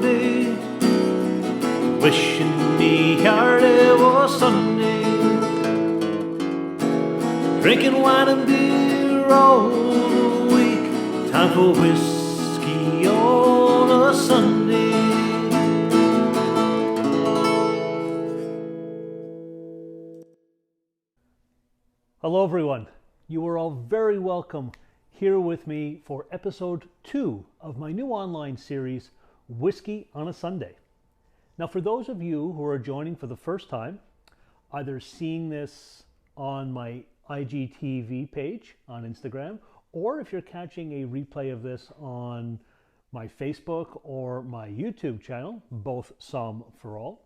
day, wishing me heart it was Sunday, drinking wine and beer all the week, time for whiskey on a Sunday. Hello everyone, you are all very welcome here with me for episode 2 of my new online series, Whiskey on a Sunday. Now for those of you who are joining for the first time, either seeing this on my IGTV page on Instagram, or if you're catching a replay of this on my Facebook or my YouTube channel, both Somm4All,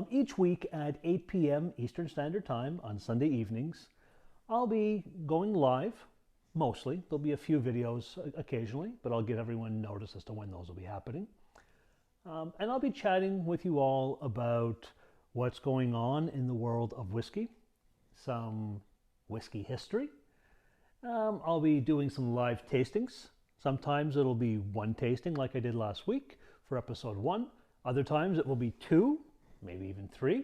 each week at 8 p.m. Eastern Standard Time on Sunday evenings, I'll be going live, mostly. There'll be a few videos occasionally, but I'll give everyone notice as to when those will be happening. And I'll be chatting with you all about what's going on in the world of whiskey, some whiskey history. I'll be doing some live tastings. Sometimes it'll be one tasting like I did last week for episode 1. Other times it will be 2, maybe even 3.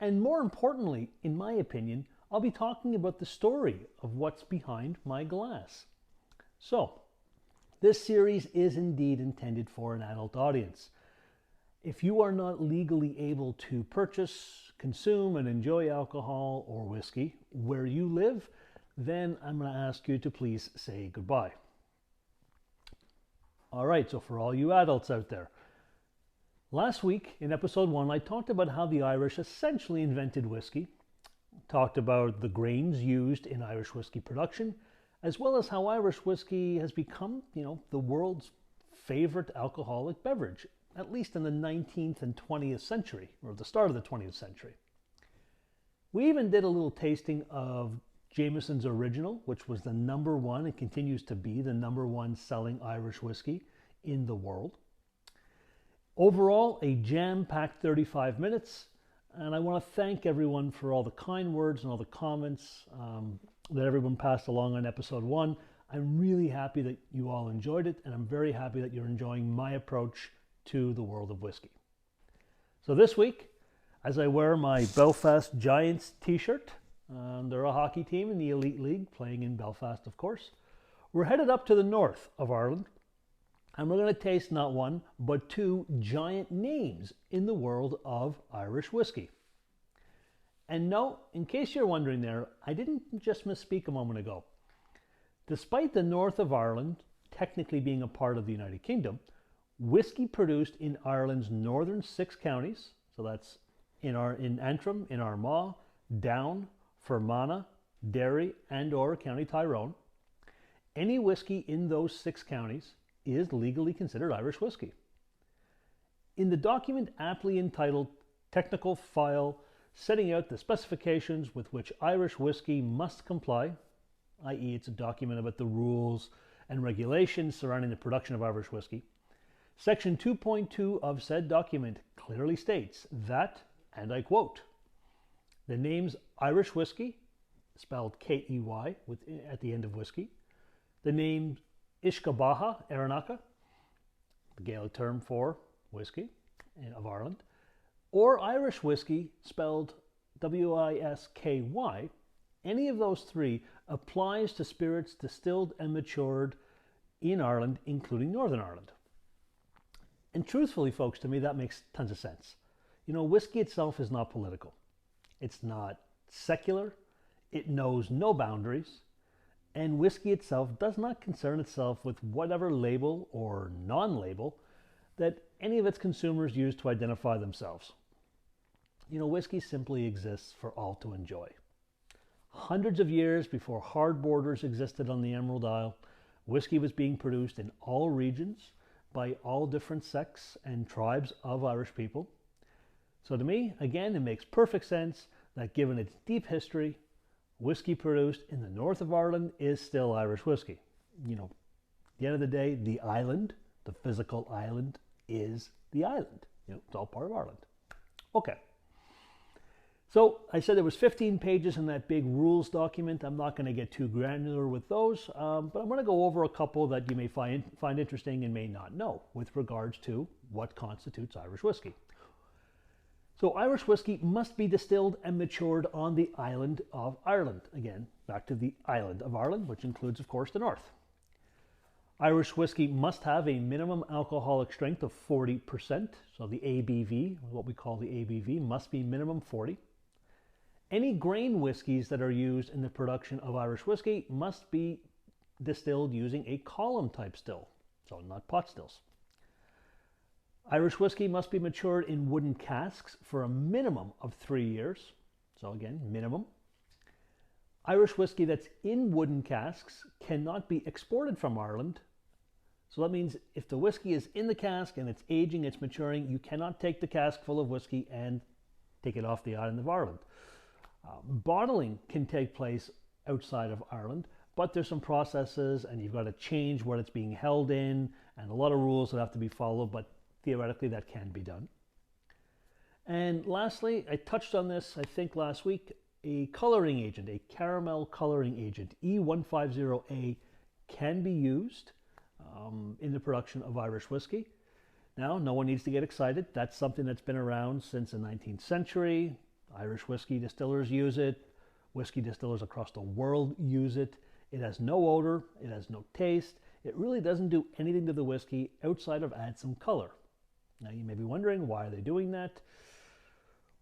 And more importantly, in my opinion, I'll be talking about the story of what's behind my glass. So, this series is indeed intended for an adult audience. If you are not legally able to purchase, consume, and enjoy alcohol or whiskey where you live, then I'm going to ask you to please say goodbye. All right, so for all you adults out there, last week in episode 1, I talked about how the Irish essentially invented whiskey, talked about the grains used in Irish whiskey production, as well as how Irish whiskey has become, the world's favorite alcoholic beverage, at least in the 19th and 20th century, or the start of the 20th century. We even did a little tasting of Jameson's Original, which was the #1 and continues to be the #1 selling Irish whiskey in the world. Overall, a jam-packed 35 minutes. And I want to thank everyone for all the kind words and all the comments that everyone passed along on episode 1. I'm really happy that you all enjoyed it, and I'm very happy that you're enjoying my approach to the world of whiskey. So this week, as I wear my Belfast Giants t-shirt, they're a hockey team in the Elite League, playing in Belfast, of course. We're headed up to the north of Ireland, and we're going to taste not one, but 2 giant names in the world of Irish whiskey. And no, in case you're wondering there, I didn't just misspeak a moment ago. Despite the north of Ireland technically being a part of the United Kingdom, whiskey produced in Ireland's northern 6 counties, so that's in Antrim, in Armagh, Down, Fermanagh, Derry, and or County Tyrone, any whiskey in those 6 counties is legally considered Irish whiskey. In the document aptly entitled Technical File setting out the specifications with which Irish whiskey must comply, i.e. it's a document about the rules and regulations surrounding the production of Irish whiskey, Section 2.2 of said document clearly states that, and I quote, the names Irish whiskey, spelled K-E-Y at the end of whiskey, the name Ishkabaha Aranaka, the Gaelic term for whiskey of Ireland, or Irish whiskey, spelled W-I-S-K-Y, any of those 3 applies to spirits distilled and matured in Ireland, including Northern Ireland. And truthfully, folks, to me that makes tons of sense. Whiskey itself is not political. It's not secular. It knows no boundaries. And whiskey itself does not concern itself with whatever label or non-label that any of its consumers use to identify themselves. Whiskey simply exists for all to enjoy. Hundreds of years before hard borders existed on the Emerald Isle, whiskey was being produced in all regions by all different sects and tribes of Irish people. So to me, again, it makes perfect sense that given its deep history, whiskey produced in the north of Ireland is still Irish whiskey. At the end of the day, the island, the physical island, is the island. It's all part of Ireland. Okay. So I said there was 15 pages in that big rules document. I'm not going to get too granular with those, but I'm going to go over a couple that you may find interesting and may not know with regards to what constitutes Irish whiskey. So Irish whiskey must be distilled and matured on the island of Ireland. Again, back to the island of Ireland, which includes, of course, the north. Irish whiskey must have a minimum alcoholic strength of 40%. So the ABV, what we call the ABV, must be minimum 40. Any grain whiskies that are used in the production of Irish whiskey must be distilled using a column type still, so not pot stills. Irish whiskey must be matured in wooden casks for a minimum of 3 years. So again, minimum. Irish whiskey that's in wooden casks cannot be exported from Ireland. So that means if the whiskey is in the cask and it's aging, it's maturing, you cannot take the cask full of whiskey and take it off the island of Ireland. Bottling can take place outside of Ireland, but there's some processes and you've got to change what it's being held in and a lot of rules that have to be followed, but theoretically that can be done. And lastly, I touched on this, I think last week, a coloring agent, a caramel coloring agent, E150A, can be used in the production of Irish whiskey. Now, no one needs to get excited. That's something that's been around since the 19th century. Irish whiskey distillers use it. Whiskey distillers across the world use it. It has no odor. It has no taste. It really doesn't do anything to the whiskey outside of add some color. Now, you may be wondering, why are they doing that?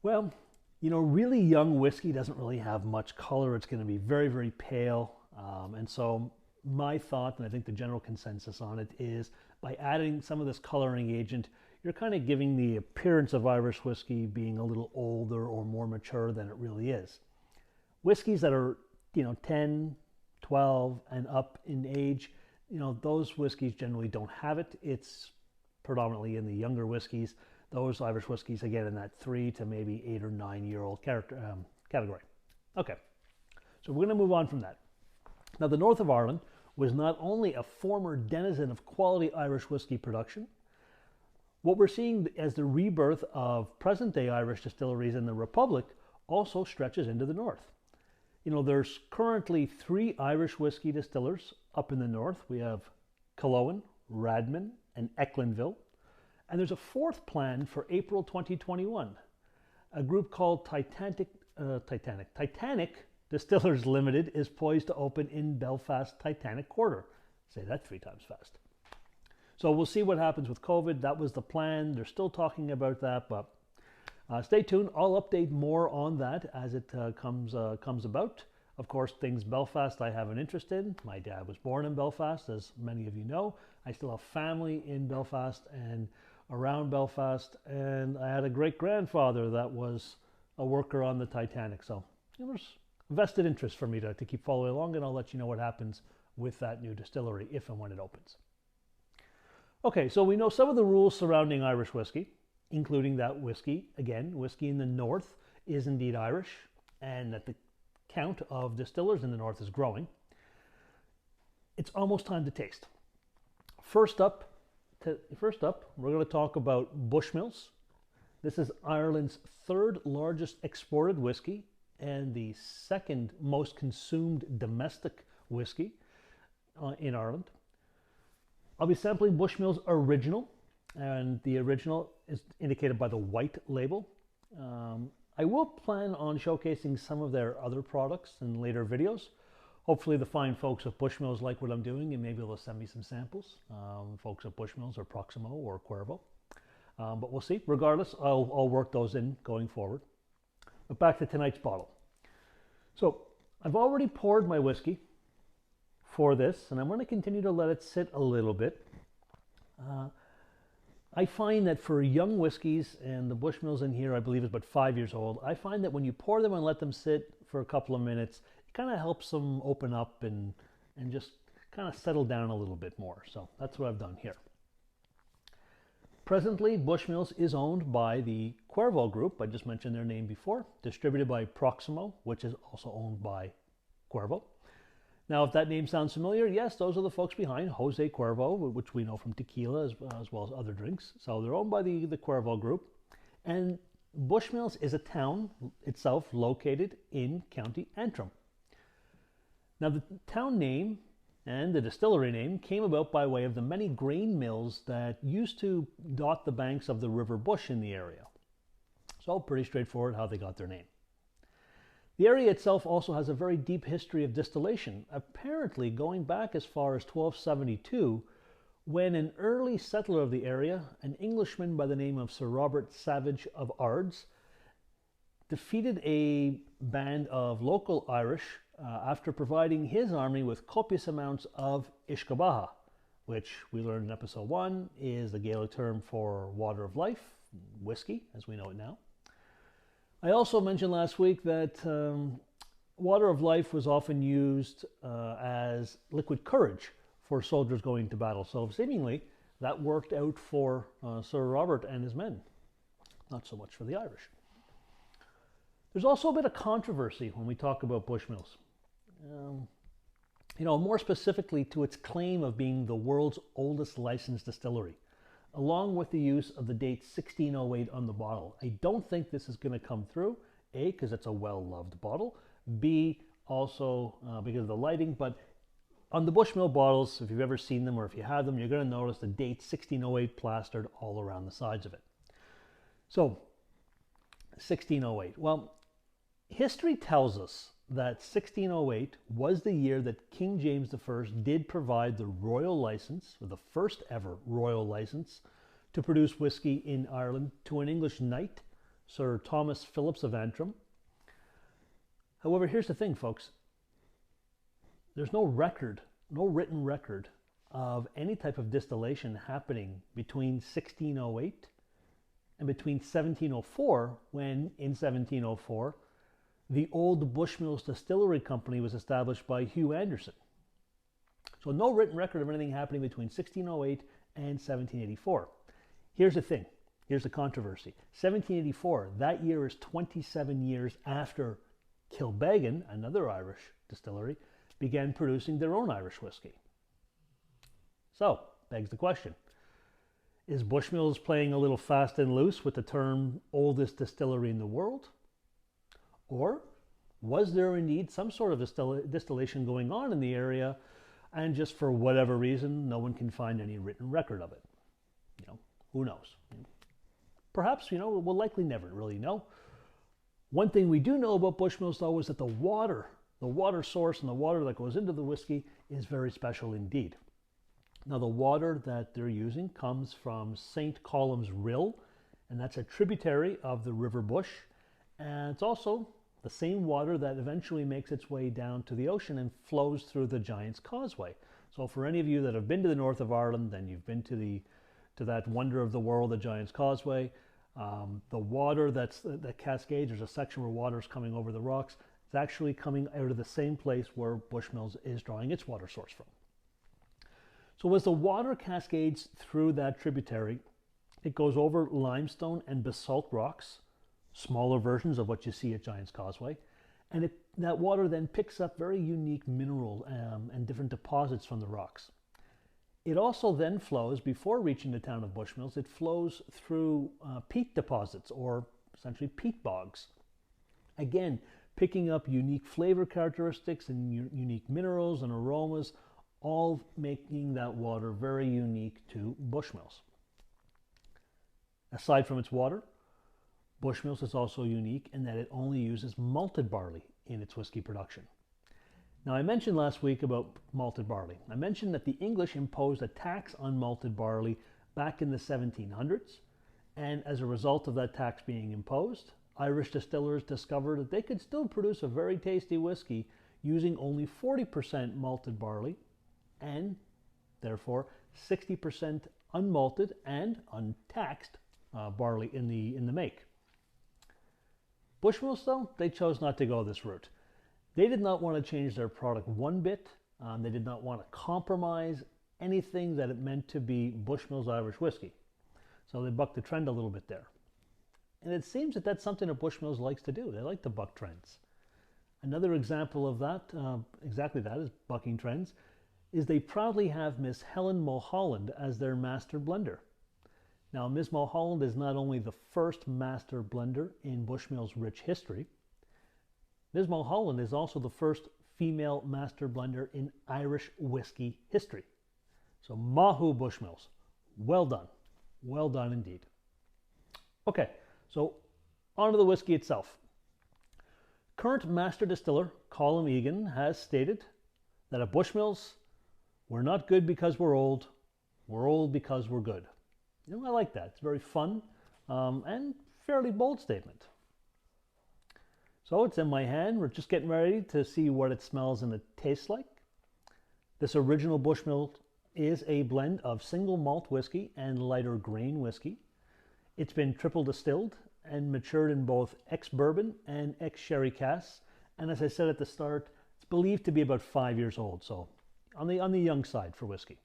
Well, you know, really young whiskey doesn't really have much color. It's going to be very, very pale. And so my thought, and I think the general consensus on it, is by adding some of this coloring agent, you're kind of giving the appearance of Irish whiskey being a little older or more mature than it really is. Whiskeys that are, 10, 12 and up in age, those whiskeys generally don't have it. It's predominantly in the younger whiskeys. Those Irish whiskeys, again, in that 3 to maybe 8 or 9 year old category. Okay, so we're going to move on from that. Now, the north of Ireland was not only a former denizen of quality Irish whiskey production. What we're seeing as the rebirth of present-day Irish distilleries in the Republic also stretches into the north. There's currently 3 Irish whiskey distillers up in the north. We have Killowen, Radman, and Ecklandville. And there's a 4th planned for April 2021. A group called Titanic Distillers Limited is poised to open in Belfast Titanic Quarter. Say that 3 times fast. So we'll see what happens with COVID. That was the plan. They're still talking about that, but stay tuned. I'll update more on that as it comes about. Of course, things Belfast I have an interest in. My dad was born in Belfast, as many of you know. I still have family in Belfast and around Belfast, and I had a great-grandfather that was a worker on the Titanic. So there's vested interest for me to keep following along, and I'll let you know what happens with that new distillery if and when it opens. Okay, so we know some of the rules surrounding Irish whiskey, including that whiskey in the north is indeed Irish, and that the count of distillers in the north is growing. It's almost time to taste. First up, we're going to talk about Bushmills. This is Ireland's 3rd largest exported whiskey and the 2nd most consumed domestic whiskey in Ireland. I'll be sampling Bushmills Original, and the original is indicated by the white label. I will plan on showcasing some of their other products in later videos. Hopefully the fine folks at Bushmills like what I'm doing and maybe they'll send me some samples. Folks at Bushmills or Proximo or Cuervo. But we'll see. Regardless, I'll work those in going forward. But back to tonight's bottle. So I've already poured my whiskey for this, and I'm going to continue to let it sit a little bit. I find that for young whiskeys, and the Bushmills in here I believe is about 5 years old, I find that when you pour them and let them sit for a couple of minutes, it kind of helps them open up and just kind of settle down a little bit more. So that's what I've done here. Presently, Bushmills is owned by the Cuervo Group. I just mentioned their name before. Distributed by Proximo, which is also owned by Cuervo. Now, if that name sounds familiar, yes, those are the folks behind Jose Cuervo, which we know from tequila as well as other drinks. So they're owned by the Cuervo Group. And Bushmills is a town itself located in County Antrim. Now, the town name and the distillery name came about by way of the many grain mills that used to dot the banks of the River Bush in the area. So, pretty straightforward how they got their name. The area itself also has a very deep history of distillation, apparently going back as far as 1272, when an early settler of the area, an Englishman by the name of Sir Robert Savage of Ards, defeated a band of local Irish after providing his army with copious amounts of Ishkabaha, which we learned in episode 1 is the Gaelic term for water of life, whiskey as we know it now. I also mentioned last week that water of life was often used as liquid courage for soldiers going to battle. So seemingly that worked out for Sir Robert and his men, not so much for the Irish. There's also a bit of controversy when we talk about Bushmills. More specifically to its claim of being the world's oldest licensed distillery, along with the use of the date 1608 on the bottle. I don't think this is going to come through, A, because it's a well-loved bottle, B, also because of the lighting, but on the Bushmill bottles, if you've ever seen them or if you have them, you're going to notice the date 1608 plastered all around the sides of it. So, 1608. Well, history tells us that 1608 was the year that King James I did provide the royal license, or the first ever royal license, to produce whiskey in Ireland to an English knight, Sir Thomas Phillips of Antrim. However, here's the thing, folks. There's no written record of any type of distillation happening between 1608 and between 1704, when in 1704, the old Bushmills Distillery Company was established by Hugh Anderson. So no written record of anything happening between 1608 and 1784. Here's the thing. Here's the controversy. 1784, that year is 27 years after Kilbeggan, another Irish distillery, began producing their own Irish whiskey. So, begs the question. Is Bushmills playing a little fast and loose with the term oldest distillery in the world? Or was there indeed some sort of distillation going on in the area, and just for whatever reason, no one can find any written record of it? Who knows? Perhaps, we'll likely never really know. One thing we do know about Bushmills, though, is that the water source and the water that goes into the whiskey is very special indeed. Now, the water that they're using comes from St. Colum's Rill, and that's a tributary of the River Bush. And it's also the same water that eventually makes its way down to the ocean and flows through the Giant's Causeway. So for any of you that have been to the north of Ireland, then you've been to that wonder of the world, the Giant's Causeway. The water that cascades, there's a section where water is coming over the rocks. It's actually coming out of the same place where Bushmills is drawing its water source from. So as the water cascades through that tributary, it goes over limestone and basalt rocks, smaller versions of what you see at Giant's Causeway, and that water then picks up very unique mineral and different deposits from the rocks. It also then flows, before reaching the town of Bushmills, it flows through peat deposits, or essentially peat bogs. Again, picking up unique flavor characteristics and unique minerals and aromas, all making that water very unique to Bushmills. Aside from its water, Bushmills is also unique in that it only uses malted barley in its whiskey production. Now, I mentioned last week about malted barley. I mentioned that the English imposed a tax on malted barley back in the 1700s, and as a result of that tax being imposed, Irish distillers discovered that they could still produce a very tasty whiskey using only 40% malted barley and therefore 60% unmalted and untaxed barley in the make. Bushmills, though, they chose not to go this route. They did not want to change their product one bit. They did not want to compromise anything that it meant to be Bushmills Irish whiskey. So they bucked the trend a little bit there. And it seems that that's something that Bushmills likes to do. They like to buck trends. Another example of that, exactly that, is bucking trends, is they proudly have Miss Helen Mulholland as their master blender. Now, Ms. Mulholland is not only the first master blender in Bushmills' rich history, Ms. Mulholland is also the first female master blender in Irish whiskey history. So, Mahu Bushmills, well done. Well done indeed. Okay, so on to the whiskey itself. Current master distiller Colin Egan has stated that at Bushmills, we're not good because we're old because we're good. You know, I like that. It's very fun and fairly bold statement. So it's in my hand. We're just getting ready to see what it smells and it tastes like. This original Bushmill is a blend of single malt whiskey and lighter grain whiskey. It's been triple distilled and matured in both ex-bourbon and ex-sherry casks. And as I said at the start, it's believed to be about 5 years old, so on the young side for whiskey.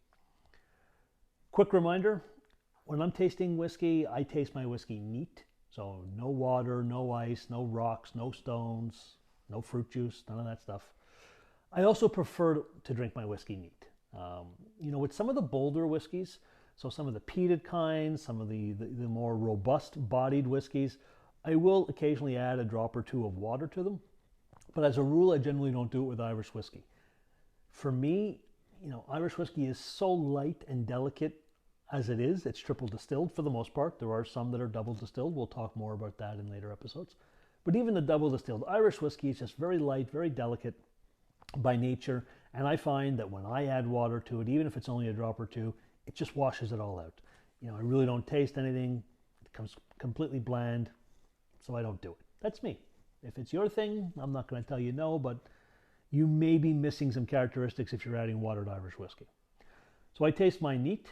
Quick reminder, when I'm tasting whiskey, I taste my whiskey neat. So no water, no ice, no rocks, no stones, no fruit juice, none of that stuff. I also prefer to drink my whiskey neat. You know, with some of the bolder whiskeys, so some of the peated kinds, some of the more robust bodied whiskeys, I will occasionally add a drop or two of water to them. But as a rule, I generally don't do it with Irish whiskey. For me, you know, Irish whiskey is so light and delicate as it is. It's triple distilled for the most part. There are some that are double distilled. We'll talk more about that in later episodes. But even the double distilled Irish whiskey is just very light, very delicate by nature. And I find that when I add water to it, even if it's only a drop or two, it just washes it all out. You know, I really don't taste anything. It comes completely bland, so I don't do it. That's me. If it's your thing, I'm not going to tell you no, but you may be missing some characteristics if you're adding watered Irish whiskey. So I taste mine neat.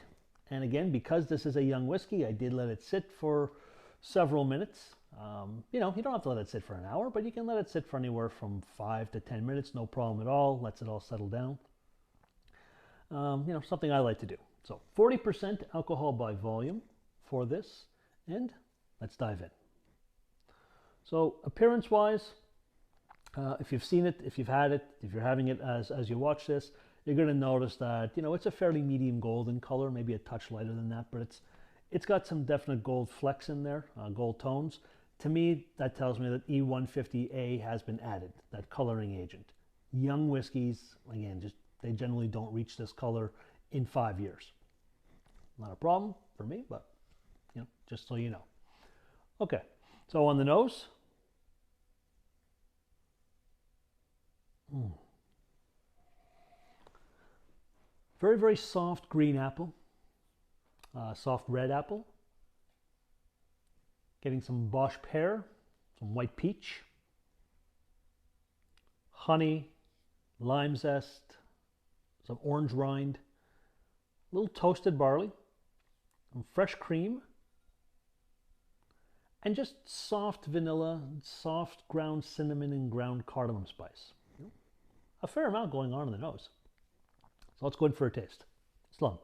And again, because this is a young whiskey, I did let it sit for several minutes. You know, you don't have to let it sit for an hour, but you can let it sit for anywhere from 5 to 10 minutes, no problem at all. Lets it all settle down. You know, something I like to do. So 40% alcohol by volume for this, and let's dive in. So appearance-wise, if you've seen it, if you've had it, if you're having it as you watch this, you're going to notice that, you know, it's a fairly medium golden color, maybe a touch lighter than that, but it's got some definite gold flecks in there, gold tones. To me, that tells me that E150A has been added, that coloring agent. Young whiskeys, again, they generally don't reach this color in 5 years. Not a problem for me, but, you know, just so you know. Okay, so on the nose. Very, very soft green apple, soft red apple. Getting some Bosch pear, some white peach, honey, lime zest, some orange rind, a little toasted barley, some fresh cream, and just soft vanilla, soft ground cinnamon and ground cardamom spice. A fair amount going on in the nose. So let's go in for a taste. Slán.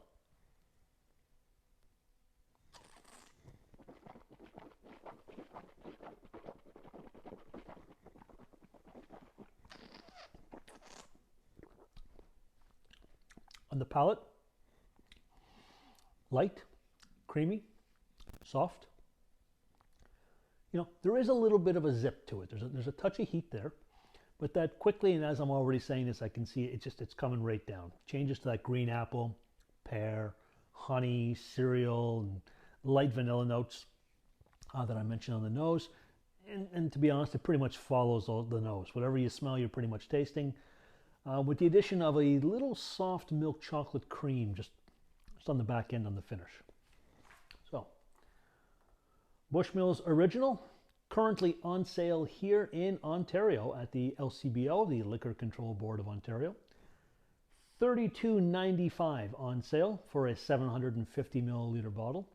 On the palate, light, creamy, soft. You know, there is a little bit of a zip to it. There's a touch of heat there. But that quickly, and as I'm already saying this, I can see it's coming right down. Changes to that green apple, pear, honey, cereal, and light vanilla notes that I mentioned on the nose. And to be honest, it pretty much follows the nose. Whatever you smell, you're pretty much tasting. With the addition of a little soft milk chocolate cream just on the back end on the finish. So, Bushmills Original. Currently on sale here in Ontario at the LCBO, the Liquor Control Board of Ontario. $32.95 on sale for a 750 milliliter bottle.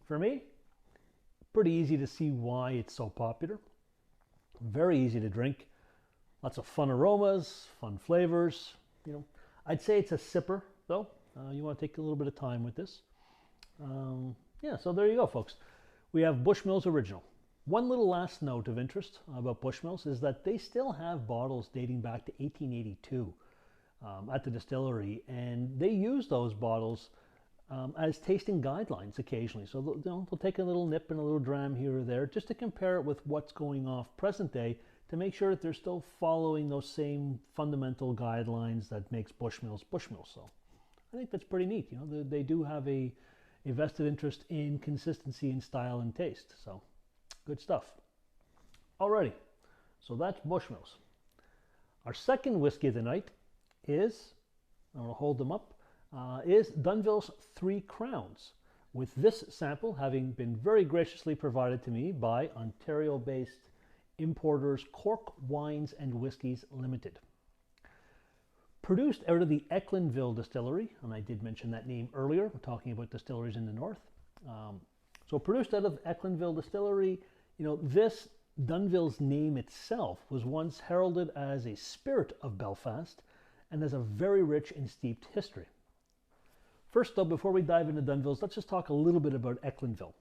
For me, pretty easy to see why it's so popular. Very easy to drink. Lots of fun aromas, fun flavors. You know, I'd say it's a sipper though. You want to take a little bit of time with this. Yeah, so there you go, folks. We have Bushmills Original. One little last note of interest about Bushmills is that they still have bottles dating back to 1882 at the distillery, and they use those bottles as tasting guidelines occasionally. So they'll take a little nip and a little dram here or there just to compare it with what's going off present day to make sure that they're still following those same fundamental guidelines that makes Bushmills Bushmills. So I think that's pretty neat. You know, they do have a vested interest in consistency in style and taste. So good stuff. Alrighty, so that's Bushmills. Our second whiskey of the night is, I'm going to hold them up, is Dunnville's Three Crowns, with this sample having been very graciously provided to me by Ontario-based importers Cork Wines and Whiskies Limited. Produced out of the Ecklandville distillery, and I did mention that name earlier, we're talking about distilleries in the north. So produced out of Ecklandville distillery, you know, this Dunnville's name itself was once heralded as a spirit of Belfast and has a very rich and steeped history. First though, before we dive into Dunnville's, let's just talk a little bit about Ecklandville.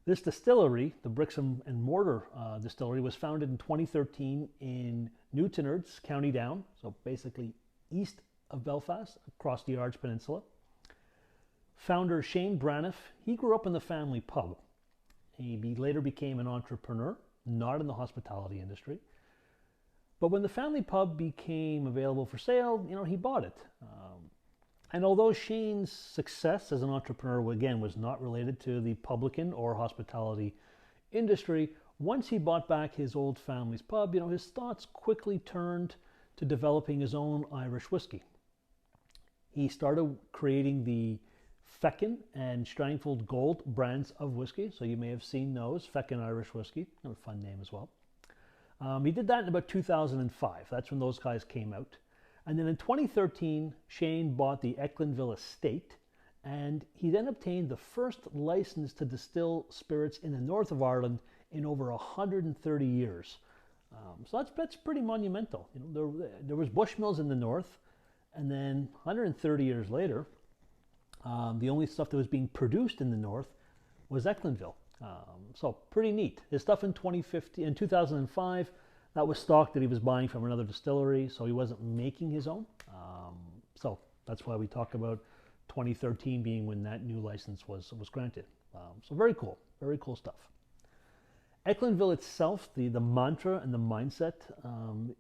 This distillery, the Bricks and Mortar distillery, was founded in 2013 in Newtownards, County Down, so basically east of Belfast, across the Ards Peninsula. Founder Shane Braniff, he grew up in the family pub. He later became an entrepreneur, not in the hospitality industry. But when the family pub became available for sale, you know, he bought it. And although Shane's success as an entrepreneur, again, was not related to the publican or hospitality industry, once he bought back his old family's pub, you know, his thoughts quickly turned to developing his own Irish whiskey. He started creating the Feckin and Strangford Gold brands of whiskey. So you may have seen those, Feckin Irish Whiskey, a fun name as well. He did that in about 2005. That's when those guys came out. And then in 2013, Shane bought the Ecklandville estate, and he then obtained the first license to distill spirits in the north of Ireland in over 130 years. So that's pretty monumental. You know, there was Bushmills in the north, and then 130 years later, the only stuff that was being produced in the north was Ecklandville. So pretty neat. His stuff in 2005, that was stock that he was buying from another distillery, so he wasn't making his own. So that's why we talk about 2013 being when that new license was granted. So very cool stuff. Ecklandville itself, the mantra and the mindset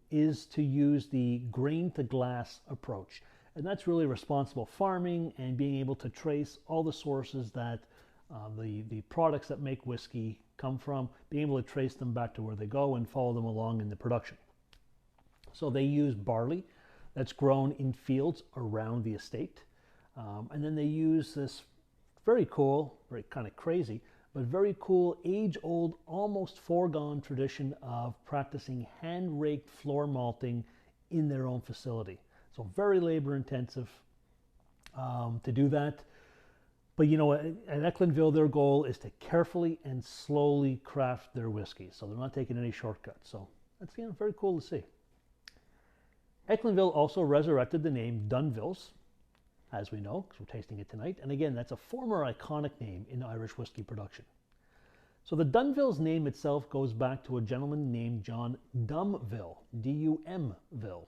is to use the grain to glass approach. And that's really responsible farming and being able to trace all the sources that the products that make whiskey come from, being able to trace them back to where they go and follow them along in the production. So they use barley that's grown in fields around the estate. And then they use this very cool, very kind of crazy, but very cool age-old, almost foregone tradition of practicing hand-raked floor malting in their own facility. So very labor-intensive to do that. But you know, at Ecklandville, their goal is to carefully and slowly craft their whiskey. So they're not taking any shortcuts. So that's, you know, very cool to see. Ecklandville also resurrected the name Dunnville's, as we know, because we're tasting it tonight. And again, that's a former iconic name in Irish whiskey production. So the Dunnville's name itself goes back to a gentleman named John Dunnville, D-U-M-Ville.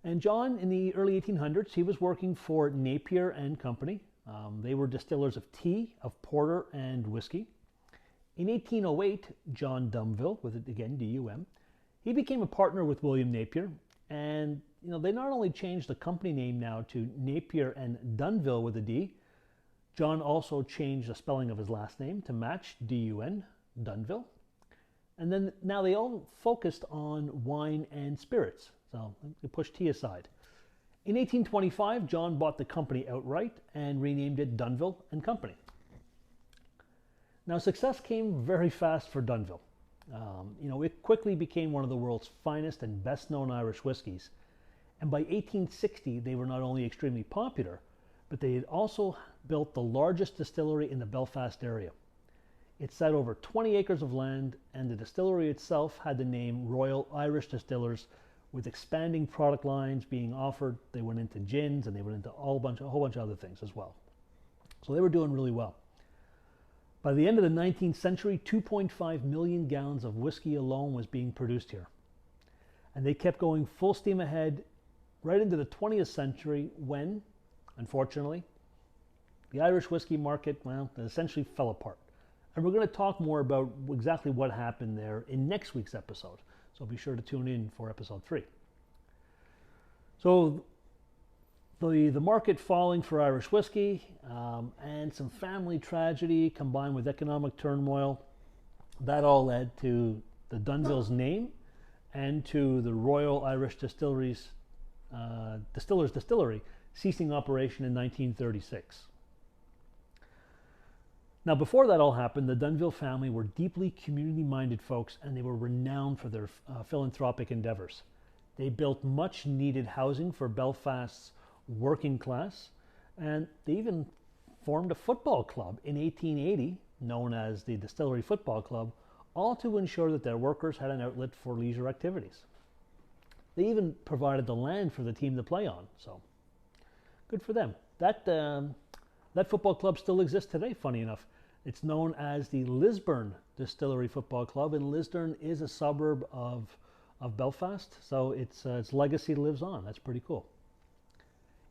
And John, in the early 1800s, he was working for Napier and Company. They were distillers of tea, of porter, and whiskey. In 1808, John Dunnville, with it again, D-U-M, he became a partner with William Napier. And you know, they not only changed the company name now to Napier and Dunnville with a D, John also changed the spelling of his last name to match, D-U-N, Dunnville. And then now they all focused on wine and spirits. So they pushed tea aside. In 1825, John bought the company outright and renamed it Dunnville and Company. Now, success came very fast for Dunnville. You know, it quickly became one of the world's finest and best-known Irish whiskies. And by 1860, they were not only extremely popular, but they had also built the largest distillery in the Belfast area. It sat over 20 acres of land, and the distillery itself had the name Royal Irish Distillers, with expanding product lines being offered. They went into gins and they went into a whole bunch of other things as well. So they were doing really well. By the end of the 19th century, 2.5 million gallons of whiskey alone was being produced here. And they kept going full steam ahead right into the 20th century when, unfortunately, the Irish whiskey market, well, it essentially fell apart. And we're going to talk more about exactly what happened there in next week's episode. So be sure to tune in for episode 3. So the market falling for Irish whiskey and some family tragedy combined with economic turmoil, that all led to the Dunnville's name and to the Royal Irish Distillers Distillery ceasing operation in 1936. Now, before that all happened, the Dunnville family were deeply community-minded folks, and they were renowned for their philanthropic endeavors. They built much-needed housing for Belfast's working class, and they even formed a football club in 1880, known as the Distillery Football Club, all to ensure that their workers had an outlet for leisure activities. They even provided the land for the team to play on, so good for them. That football club still exists today, funny enough. It's known as the Lisburn Distillery Football Club, and Lisburn is a suburb of Belfast, so its legacy lives on. That's pretty cool.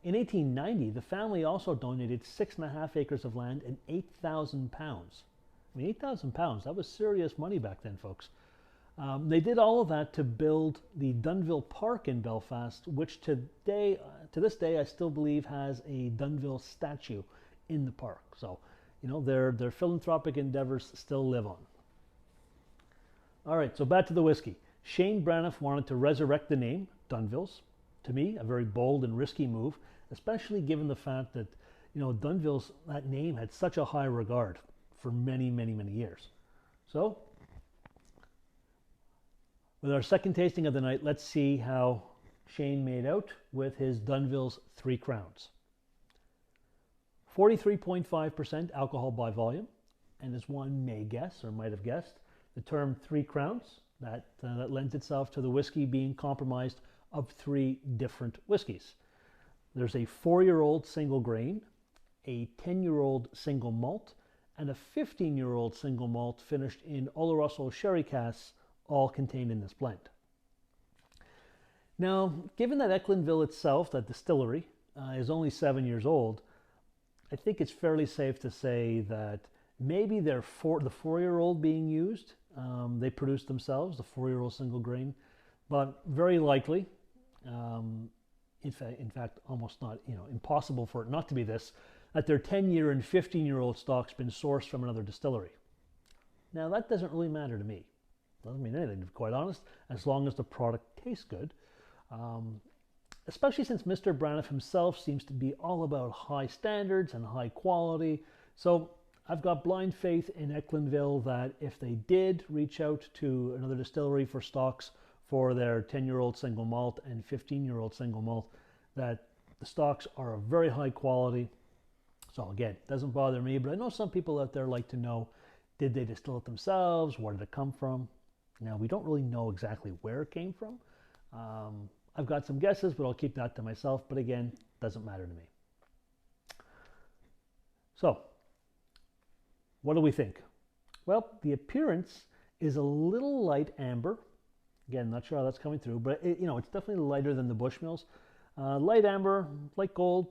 In 1890, the family also donated 6.5 acres of land and £8,000. I mean, £8,000, that was serious money back then, folks. They did all of that to build the Dunnville Park in Belfast, which to this day, I still believe has a Dunnville statue in the park. So, you know, their philanthropic endeavors still live on. All right, so back to the whiskey. Shane Braniff wanted to resurrect the name, Dunnville's. To me, a very bold and risky move, especially given the fact that, you know, Dunnville's, that name had such a high regard for many, many, many years. So, with our second tasting of the night, let's see how Shane made out with his Dunnville's 3 Crowns. 43.5% alcohol by volume, and as one may guess or might have guessed, the term 3 Crowns, that lends itself to the whiskey being comprised of 3 different whiskeys. There's a 4-year-old single grain, a 10-year-old single malt, and a 15-year-old single malt finished in Oloroso sherry casks, all contained in this blend. Now, given that Ecklandville itself, that distillery, is only 7 years old, I think it's fairly safe to say that maybe the 4-year-old being used, they produced themselves, the 4-year-old single grain, but very likely, in fact, almost not, impossible for it not to be this, that their 10-year and 15-year-old stock's been sourced from another distillery. Now, that doesn't really matter to me. Doesn't mean anything, to be quite honest, as long as the product tastes good. Especially since Mr. Braniff himself seems to be all about high standards and high quality. So I've got blind faith in Ecklandville that if they did reach out to another distillery for stocks for their 10-year-old single malt and 15-year-old single malt, that the stocks are of very high quality. So again, it doesn't bother me, but I know some people out there like to know, did they distill it themselves? Where did it come from? Now, we don't really know exactly where it came from. I've got some guesses, but I'll keep that to myself. But again, doesn't matter to me. So, what do we think? Well, the appearance is a little light amber. Again, not sure how that's coming through, but it's definitely lighter than the Bushmills. Light amber, light gold,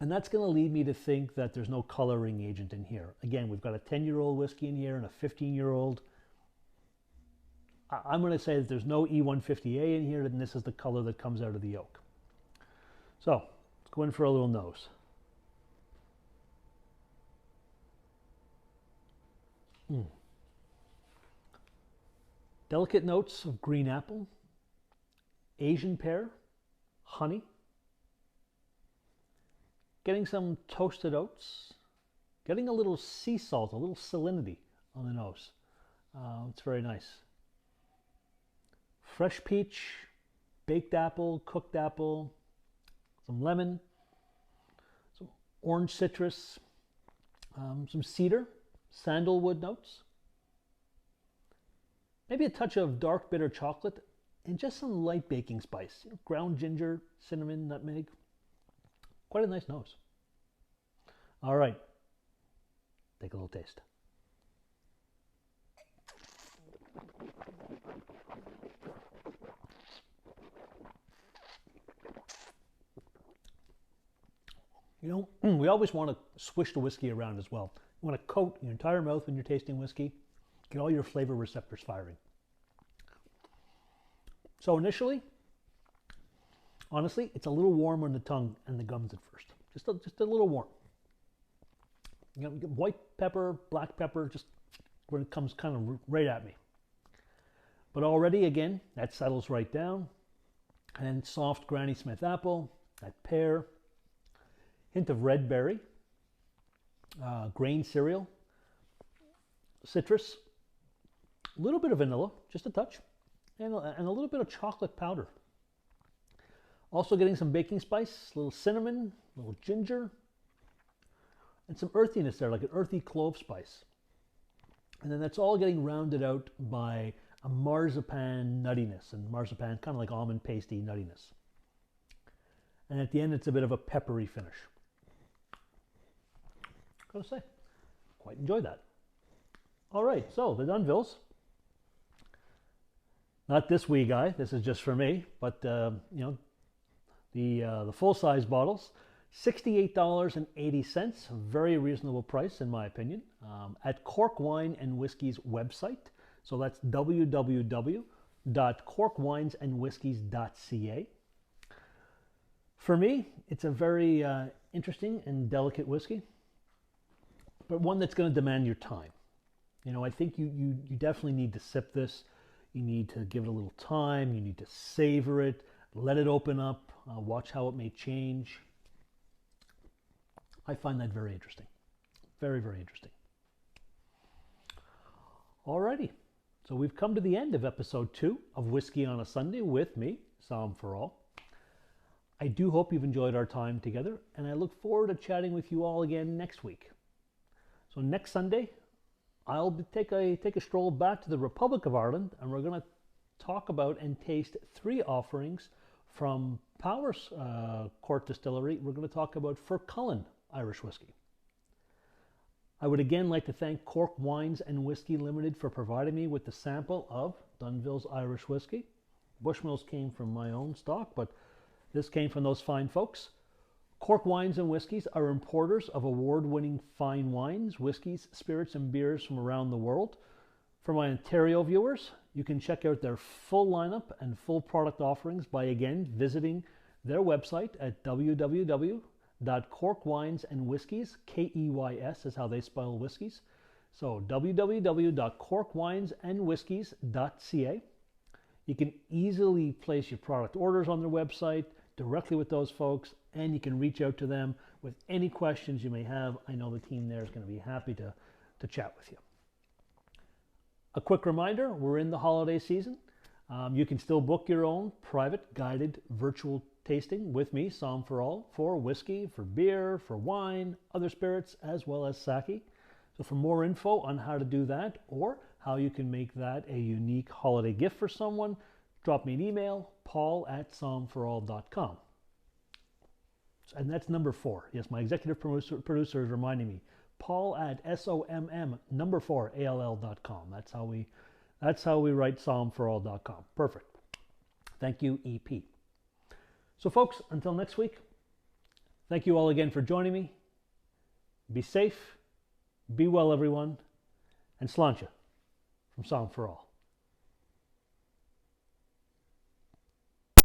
and that's going to lead me to think that there's no coloring agent in here. Again, we've got a 10-year-old whiskey in here and a 15-year-old. I'm going to say that there's no E150A in here, and this is the color that comes out of the oak. So, let's go in for a little nose. Delicate notes of green apple, Asian pear, honey, getting some toasted oats, getting a little sea salt, a little salinity on the nose. It's very nice. Fresh peach, baked apple, cooked apple, some lemon, some orange citrus, some cedar, sandalwood notes, maybe a touch of dark bitter chocolate, and just some light baking spice, ground ginger, cinnamon, nutmeg. Quite a nice nose. All right, take a little taste. You know, we always want to swish the whiskey around as well. You want to coat your entire mouth when you're tasting whiskey, get all your flavor receptors firing. So initially, honestly, it's a little warm on the tongue and the gums at first. Just a little warm. You know, white pepper, black pepper, just when it comes kind of right at me. But already, again, that settles right down. And soft Granny Smith apple, that pear, hint of red berry, grain cereal, citrus, a little bit of vanilla, just a touch, and a little bit of chocolate powder. Also getting some baking spice, a little cinnamon, a little ginger, and some earthiness there, like an earthy clove spice. And then that's all getting rounded out by a marzipan nuttiness, and marzipan kind of like almond pasty nuttiness. And at the end, it's a bit of a peppery finish. Gotta say, quite enjoyed that. All right, so the Dunnvilles. Not this wee guy. This is just for me, but you know, the full-size bottles, $68.80, a very reasonable price in my opinion, at Cork Wine and Whiskey's website. So that's www.corkwinesandwhiskies.ca. For me, it's a very interesting and delicate whiskey, but one that's going to demand your time. You know, I think you definitely need to sip this. You need to give it a little time. You need to savor it, let it open up, watch how it may change. I find that very interesting. Very, very interesting. Alrighty. So we've come to the end of episode 2 of Whiskey on a Sunday with me, Somm4All. I do hope you've enjoyed our time together, and I look forward to chatting with you all again next week. So next Sunday, I'll take a stroll back to the Republic of Ireland, and we're going to talk about and taste 3 offerings from Power's Court Distillery. We're going to talk about Furcullen Irish whiskey. I would again like to thank Cork Wines and Whiskey Limited for providing me with the sample of Dunnville's Irish whiskey. Bushmills came from my own stock, but this came from those fine folks. Cork Wines and Whiskies are importers of award-winning fine wines, whiskies, spirits, and beers from around the world. For my Ontario viewers, you can check out their full lineup and full product offerings by again visiting their website at www.corkwinesandwhiskies, Keys is how they spell whiskeys. So www.corkwinesandwhiskies.ca. You can easily place your product orders on their website directly with those folks, and you can reach out to them with any questions you may have. I know the team there is going to be happy to chat with you. A quick reminder, we're in the holiday season. You can still book your own private guided virtual tasting with me, Somm4All, for whiskey, for beer, for wine, other spirits, as well as sake. So for more info on how to do that or how you can make that a unique holiday gift for someone, drop me an email, paul@somm4all.com. And that's number 4. Yes, my executive producer is reminding me. paul@somm4all.com. That's how we write somm4all.com. Perfect. Thank you, EP. So folks, until next week, thank you all again for joining me. Be safe, be well everyone, and Slán from Somm4All.